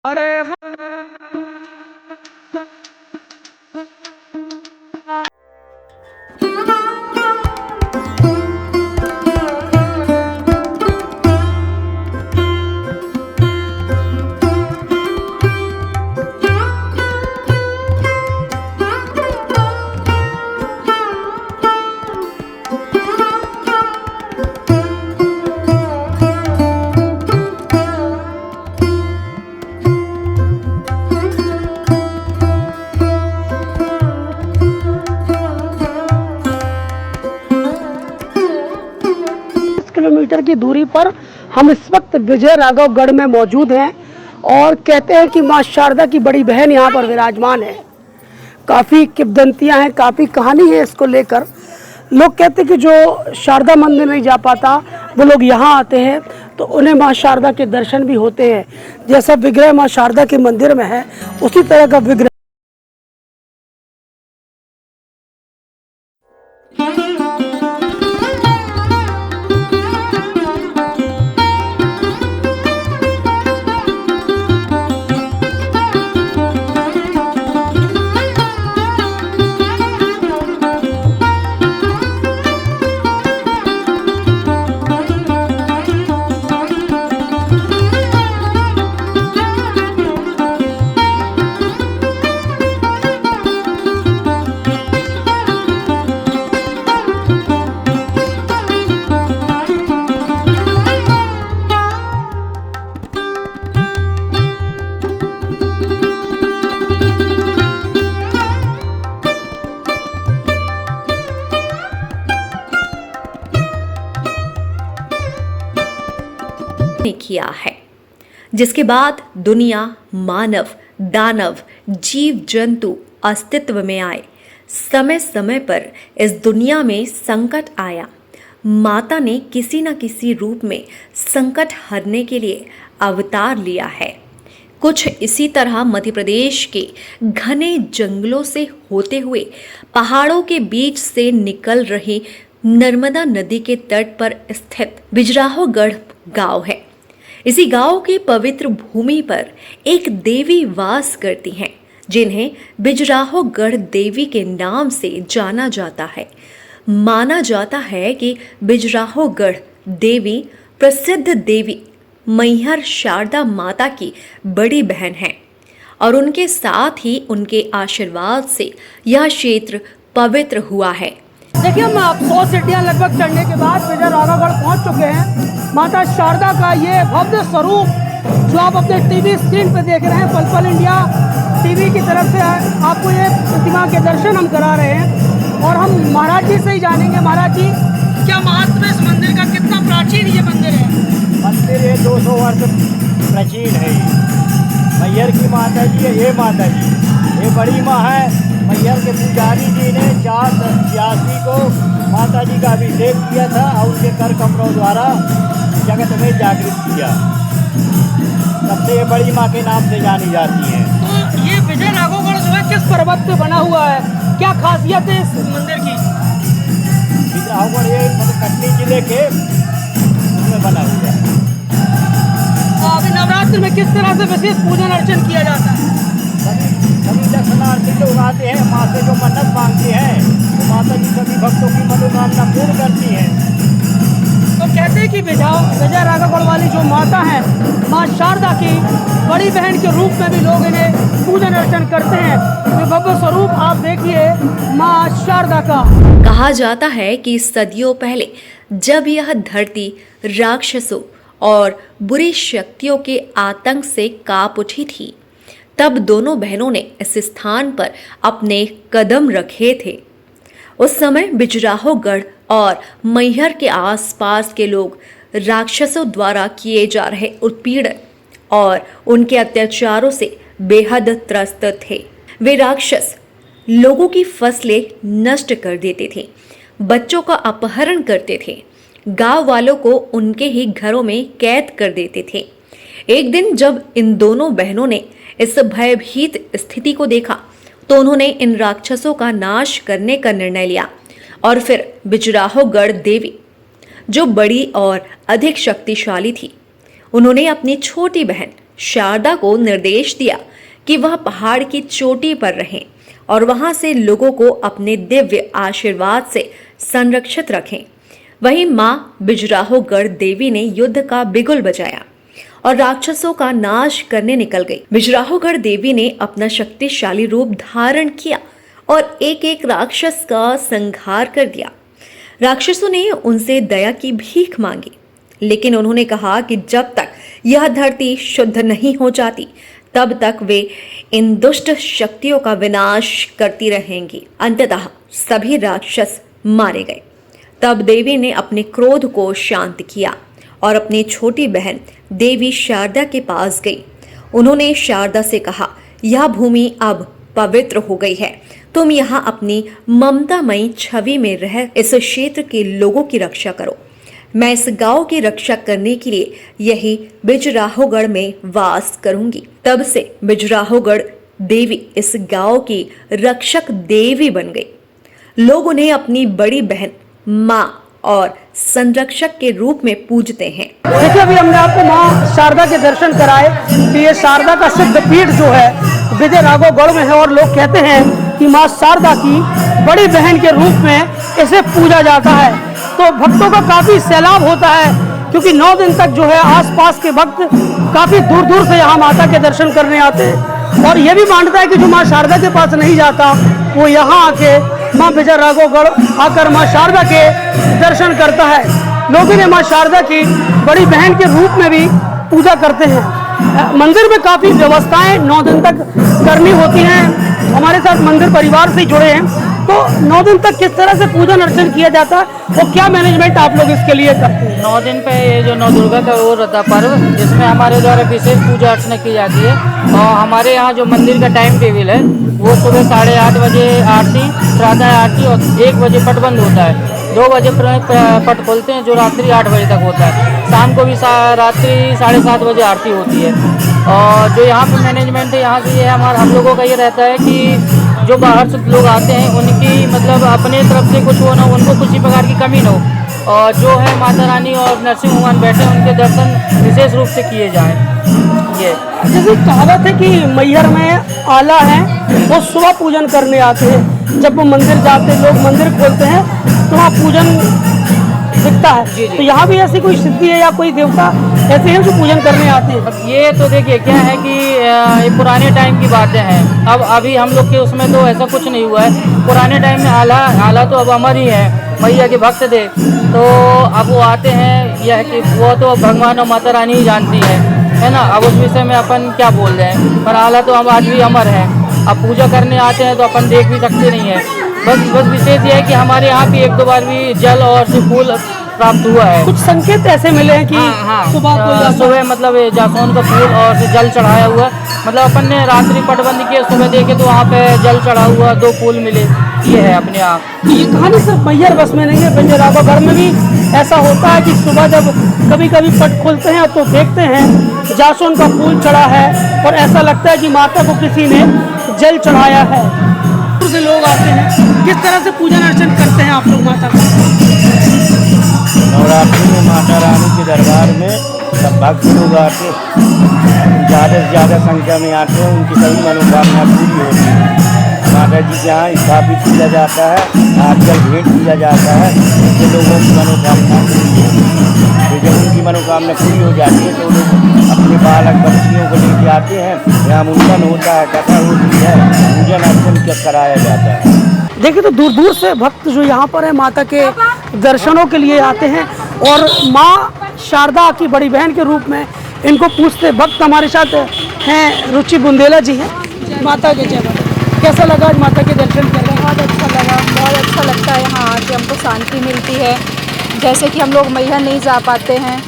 अरे किलोमीटर की दूरी पर हम इस वक्त विजय राघवगढ़ में मौजूद हैं और कहते हैं कि माँ शारदा की बड़ी बहन यहाँ पर विराजमान है। काफ़ी किंवदंतियाँ हैं, काफ़ी कहानी है इसको लेकर। लोग कहते हैं कि जो शारदा मंदिर नहीं जा पाता वो लोग यहाँ आते हैं तो उन्हें माँ शारदा के दर्शन भी होते हैं। जैसा विग्रह माँ शारदा के मंदिर में है उसी तरह का विग्रह ने किया है, जिसके बाद दुनिया, मानव, दानव, जीव जंतु अस्तित्व में आए। समय समय पर इस दुनिया में संकट आया, माता ने किसी न किसी रूप में संकट हरने के लिए अवतार लिया है। कुछ इसी तरह मध्य प्रदेश के घने जंगलों से होते हुए पहाड़ों के बीच से निकल रही नर्मदा नदी के तट पर स्थित बिजराहोगढ़ गांव है। इसी गांव की पवित्र भूमि पर एक देवी वास करती हैं, जिन्हें बिजराहोगढ़ देवी के नाम से जाना जाता है। माना जाता है कि बिजराहोगढ़ देवी प्रसिद्ध देवी मैहर शारदा माता की बड़ी बहन है और उनके साथ ही उनके आशीर्वाद से यह क्षेत्र पवित्र हुआ है। देखिए, हम 100 सीढ़ियाँ लगभग चढ़ने के बाद विजय राघवगढ़ पहुँच चुके हैं। माता शारदा का ये भव्य स्वरूप जो आप अपने टीवी स्क्रीन पर देख रहे हैं, पल पल इंडिया टीवी की तरफ से आपको ये प्रतिमा के दर्शन हम करा रहे हैं और हम महाराज जी से ही जानेंगे। महाराज जी, क्या महत्व है इस मंदिर का? कितना प्राचीन ये मंदिर है? मंदिर ये 200 वर्ष प्राचीन है। मैहर की माता जी है ये माता जी, ये बड़ी माँ है। मैहर के पुजारी जी ने 486 को माता जी का अभिषेक किया था और उनके कर कमरों द्वारा जगत में जागृत किया। तब से ये बड़ी माँ के नाम से जानी जाती हैं। तो ये विजय राघवगढ़ जो है किस पर्वत पे बना हुआ है? क्या खासियत है इस मंदिर की? विजय राघवगढ़ ये कटनी जिले के उसमें बना हुआ है। अभी नवरात्र में किस तरह से विशेष पूजन अर्चन किया जाता है? सभी दर्शनार्थी लोग आते हैं, माँ से जो मन्नत मांगते हैं तो माता जी सभी भक्तों की मनोकामना पूर्ण करती हैं। तो कहते हैं कि विजय राघवगढ़ वाली जो माता है माँ शारदा की बड़ी बहन के रूप में भी लोग इन्हें पूजन अर्चन करते हैं। ये भव्य स्वरूप आप देखिए माँ शारदा का। कहा जाता है कि सदियों पहले जब यह धरती राक्षसों और बुरी शक्तियों के आतंक से कांप उठी थी, तब दोनों बहनों ने इस स्थान पर अपने कदम रखे थे। उस समय बिजराहोगढ़ और मैहर के आसपास के लोग राक्षसों द्वारा किए जा रहे उत्पीड़न और उनके अत्याचारों से बेहद त्रस्त थे। वे राक्षस लोगों की फसलें नष्ट कर देते थे, बच्चों का अपहरण करते थे, गांव वालों को उनके ही घरों में कैद कर देते थे। एक दिन जब इन दोनों बहनों ने इस भयभीत स्थिति को देखा तो उन्होंने इन राक्षसों का नाश करने का निर्णय लिया और फिर बिजराहोगढ़ देवी, जो बड़ी और अधिक शक्तिशाली थी, उन्होंने अपनी छोटी बहन शारदा को निर्देश दिया कि वह पहाड़ की चोटी पर रहें और वहां से लोगों को अपने दिव्य आशीर्वाद से संरक्षित रखें। वहीं मां बिजराहोगढ़ देवी ने युद्ध का बिगुल बजाया और राक्षसों का नाश करने निकल गई। बिजराहोगढ़ देवी ने अपना शक्तिशाली रूप धारण किया और एक एक राक्षस का संहार कर दिया। राक्षसों ने उनसे दया की भीख मांगी, लेकिन उन्होंने कहा कि जब तक यह धरती शुद्ध नहीं हो जाती तब तक वे इन दुष्ट शक्तियों का विनाश करती रहेंगी। अंततः सभी राक्षस मारे गए। तब देवी ने अपने क्रोध को शांत किया और अपनी छोटी बहन देवी शारदा के पास गई। उन्होंने शारदा से कहा, यह भूमि अब पवित्र हो गई है। तुम यहाँ अपनी ममतामयी छवि में रह इस क्षेत्र के लोगों की रक्षा करो। मैं इस गांव की रक्षा करने के लिए यही बिजराहोगढ़ में वास करूंगी। तब से बिजराहोगढ़ देवी इस गांव की रक्षक देवी बन गई। लोग उन्हें अपनी बड़ी बहन, माँ और संरक्षक के रूप में पूजते हैं। देखिए, अभी हमने आपको माँ शारदा के दर्शन कराए कि ये शारदा का सिद्ध पीठ जो है बिजराहोगढ़ में है और लोग कहते हैं कि माँ शारदा की बड़ी बहन के रूप में इसे पूजा जाता है। तो भक्तों का काफी सैलाब होता है, क्योंकि 9 दिन तक जो है आसपास के भक्त काफी दूर दूर से यहाँ माता के दर्शन करने आते हैं। और ये भी मानता है कि जो माँ शारदा के पास नहीं जाता वो यहाँ आके माँ बिजराहोगढ़ आकर माँ शारदा के दर्शन करता है। लोग इन्हें माँ शारदा की बड़ी बहन के रूप में भी पूजा करते हैं। मंदिर में काफी व्यवस्थाएं 9 दिन तक करनी होती हैं। हमारे साथ मंदिर परिवार से जुड़े हैं, तो 9 दिन तक किस तरह से पूजन अर्चन किया जाता है और क्या मैनेजमेंट आप लोग इसके लिए करते हैं? 9 दिन पे ये जो नौ दुर्गा का वो रहता पर्व, जिसमें हमारे द्वारा विशेष पूजा अर्चना की जाती है। और हमारे यहाँ जो मंदिर का टाइम टेबल है वो सुबह 8:30 बजे आरती, प्रातः आरती और 1 बजे पट बंद होता है। 2 बजे पट खोलते हैं जो रात्रि 8 बजे तक होता है। शाम को भी रात्रि 7:30 बजे आरती होती है। और जो यहाँ पे मैनेजमेंट है यहाँ से ये हम लोगों का ये रहता है कि जो बाहर से लोग आते हैं उनकी मतलब अपने तरफ से कुछ हो ना, उनको किसी प्रकार की कमी ना हो। और जो है माता रानी और नरसिंह भगवान बैठे हैं उनके दर्शन विशेष रूप से किए जाएँ। ये जैसे कहावत है कि मैहर में आला है वो सुबह पूजन करने आते हैं। जब वो मंदिर जाते हैं, लोग मंदिर खोलते हैं तो वहाँ पूजन दिखता है। जी, जी। तो यहाँ भी ऐसी कोई सिद्धि है या कोई देवता ऐसे हैं जो पूजन करने आते हैं? अब ये तो देखिए क्या है कि ये पुराने टाइम की बातें हैं। अब अभी हम लोग के उसमें तो ऐसा कुछ नहीं हुआ है। पुराने टाइम में आला तो अब अमर ही है, मैया के भक्त थे। तो अब वो आते हैं, यह कि वो तो भगवान और माता रानी ही जानती है ना। अब उस विषय में अपन क्या बोल रहे हैं, पर आला तो हम आज भी अमर है। अब पूजा करने आते हैं तो अपन देख भी सकते नहीं है। बस विशेष ये है कि हमारे यहाँ भी 1-2 बार भी जल और फूल प्राप्त हुआ है। कुछ संकेत ऐसे मिले हैं कि सुबह मतलब जासौन का फूल और जल चढ़ाया हुआ, मतलब अपन ने रात्रि पटबंदी किया, सुबह देखे तो वहाँ पे जल चढ़ा हुआ 2 फूल मिले। ये है अपने आप। ये कहानी सिर्फ मैहर बस में नहीं है, बिजराहोगढ़ में भी ऐसा होता है कि सुबह जब कभी कभी पट खोलते हैं तो देखते हैं जासौन का फूल चढ़ा है और ऐसा लगता है कि माता को किसी ने जल चढ़ाया है। दूर से लोग आते हैं, किस तरह से पूजन अर्चन करते हैं आप लोग माता का? नवरात्रि में माता रानी के दरबार में सब भक्त लोग आते, ज़्यादा से ज़्यादा संख्या में आते हैं। उनकी सभी मनोकामना पूरी होती है। माता जी के यहाँ स्थापित किया जाता है, आजकल भेंट किया जाता है, जिससे लोगों की मनोकामना पूरी होती है। तो जब उनकी मनोकामना पूरी हो जाती है तो लोग अपने बालक बच्चियों को लेके आते हैं। यहाँ मुंडन होता है, कथा होती है, पूजन अर्चन कराया जाता है। देखिए, तो दूर दूर से भक्त जो यहाँ पर है माता के दर्शनों के लिए आते हैं और माँ शारदा की बड़ी बहन के रूप में इनको पूछते भक्त हमारे साथ हैं। रुचि बुंदेला जी हैं। माता के जय माता। कैसा लगा आज माता के दर्शन करके? बहुत अच्छा लगा, बहुत अच्छा लगता है यहाँ आके, हमको शांति मिलती है। जैसे कि हम लोग मैहर नहीं जा पाते हैं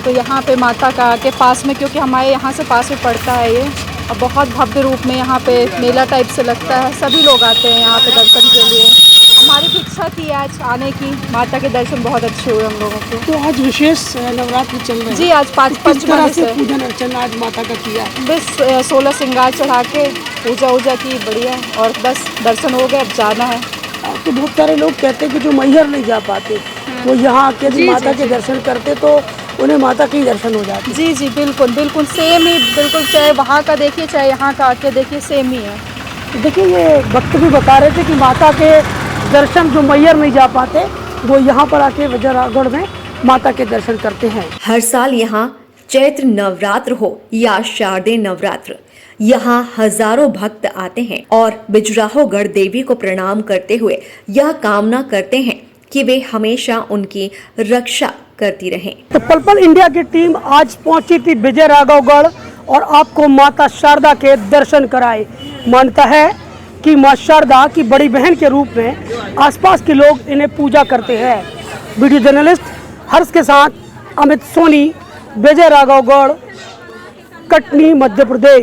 तो यहाँ पे माता का के पास में, क्योंकि हमारे यहाँ से पास में पड़ता है ये, और बहुत भव्य रूप में यहाँ पे मेला टाइप से लगता है। सभी लोग आते हैं यहाँ पे दर्शन के लिए। हमारी भी इच्छा थी आज आने की, माता के दर्शन बहुत अच्छे हुए हम लोगों के। तो आज विशेष नवरात्रि चल रहे हैं जी, आज 5 तरह से पूजन अर्चन आज माता का किया? बस 16 श्रृंगार चढ़ा के पूजा की, बढ़िया। और बस दर्शन हो गए, अब जाना है। तो बहुत सारे लोग कहते हैं कि जो मैहर नहीं जा पाते वो यहाँ आके यदि माता के दर्शन करते तो उन्हें माता के ही दर्शन हो जाते जी जी बिल्कुल बिल्कुल सेम ही, बिल्कुल चाहे वहाँ का देखिए चाहे यहाँ का आके देखिए सेम ही है। हैं। देखिए ये भक्त भी बता रहे थे कि माता के दर्शन जो मैहर नहीं जा पाते वो यहाँ पर आके विजयराघवगढ़ में माता के दर्शन करते हैं। हर साल यहाँ चैत्र नवरात्र हो या शारदीय नवरात्र, यहाँ हजारों भक्त आते हैं और बिजराहोगढ़ देवी को प्रणाम करते हुए यह कामना करते हैं कि वे हमेशा उनकी रक्षा करती रहें। तो पल पल इंडिया की टीम आज पहुंची थी विजयराघवगढ़ और आपको माता शारदा के दर्शन कराए। मानता है कि मां शारदा की बड़ी बहन के रूप में आसपास के लोग इन्हें पूजा करते हैं। वीडियो जर्नलिस्ट हर्ष के साथ अमित सोनी, विजयराघवगढ़, कटनी, मध्य प्रदेश।